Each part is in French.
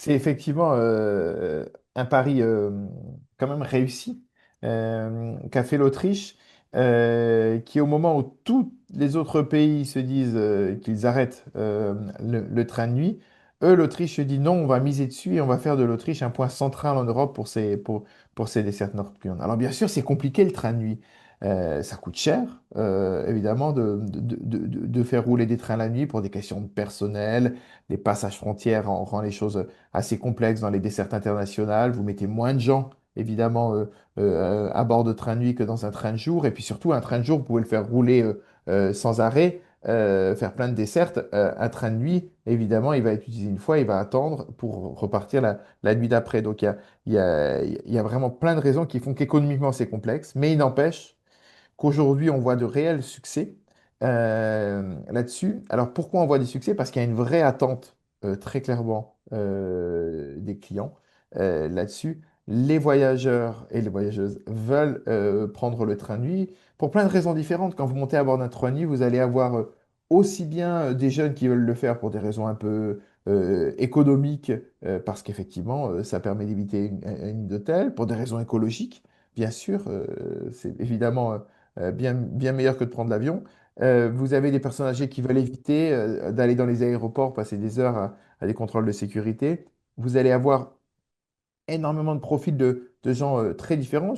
C'est effectivement un pari quand même réussi qu'a fait l'Autriche, qui au moment où tous les autres pays se disent qu'ils arrêtent le train de nuit, eux, l'Autriche se dit non, on va miser dessus et on va faire de l'Autriche un point central en Europe pour ses dessertes nocturnes. Alors bien sûr, c'est compliqué le train de nuit. Ça coûte cher, évidemment, de faire rouler des trains la nuit pour des questions de personnel. Les passages frontières rend les choses assez complexes dans les dessertes internationales. Vous mettez moins de gens, évidemment, à bord de train de nuit que dans un train de jour. Et puis surtout, un train de jour, vous pouvez le faire rouler sans arrêt, faire plein de dessertes. Un train de nuit, évidemment, il va être utilisé une fois, il va attendre pour repartir la nuit d'après. Donc il y a vraiment plein de raisons qui font qu'économiquement, c'est complexe. Mais il n'empêche qu'aujourd'hui, on voit de réels succès là-dessus. Alors pourquoi on voit des succès? Parce qu'il y a une vraie attente très clairement des clients là-dessus. Les voyageurs et les voyageuses veulent prendre le train de nuit pour plein de raisons différentes. Quand vous montez à bord d'un train de nuit, vous allez avoir aussi bien des jeunes qui veulent le faire pour des raisons un peu économiques, parce qu'effectivement, ça permet d'éviter une nuit d'hôtel, pour des raisons écologiques, bien sûr, c'est évidemment bien meilleur que de prendre l'avion. Vous avez des personnes âgées qui veulent éviter d'aller dans les aéroports, passer des heures à des contrôles de sécurité. Vous allez avoir énormément de profils de gens très différents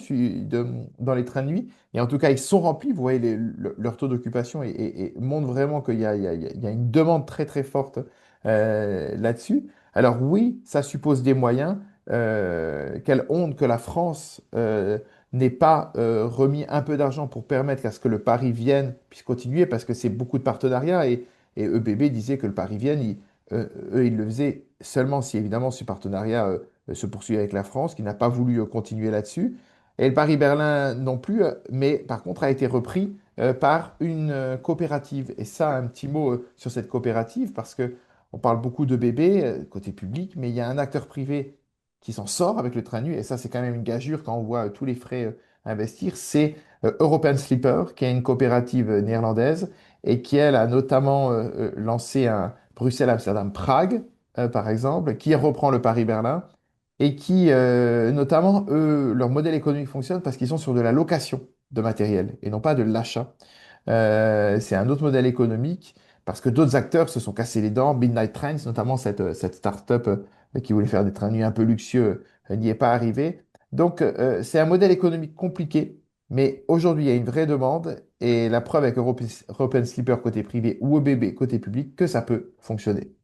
dans les trains de nuit. Et en tout cas, ils sont remplis. Vous voyez, leur taux d'occupation et montre vraiment qu'il y a une demande très très forte là-dessus. Alors oui, ça suppose des moyens. Quelle honte que la France n'ait pas remis un peu d'argent pour permettre à ce que le Paris-Vienne puisse continuer, parce que c'est beaucoup de partenariats. Et ÖBB disait que le Paris-Vienne, eux, ils le faisaient seulement si évidemment ce partenariat se poursuit avec la France, qui n'a pas voulu continuer là-dessus. Et le Paris-Berlin non plus, mais par contre a été repris par une coopérative. Et ça, un petit mot sur cette coopérative, parce que on parle beaucoup de bébés côté public, mais il y a un acteur privé qui s'en sort avec le train de nuit, et ça, c'est quand même une gageure quand on voit tous les frais investir. C'est European Sleeper, qui est une coopérative néerlandaise, et qui, elle, a notamment lancé un Bruxelles-Amsterdam-Prague, par exemple, qui reprend le Paris-Berlin et qui, notamment, eux, leur modèle économique fonctionne parce qu'ils sont sur de la location de matériel et non pas de l'achat. C'est un autre modèle économique parce que d'autres acteurs se sont cassés les dents. Midnight Trains, notamment cette start-up qui voulait faire des trains de nuit un peu luxueux, n'y est pas arrivé. Donc, c'est un modèle économique compliqué, mais aujourd'hui, il y a une vraie demande et la preuve avec European Sleeper côté privé ou EBB côté public que ça peut fonctionner.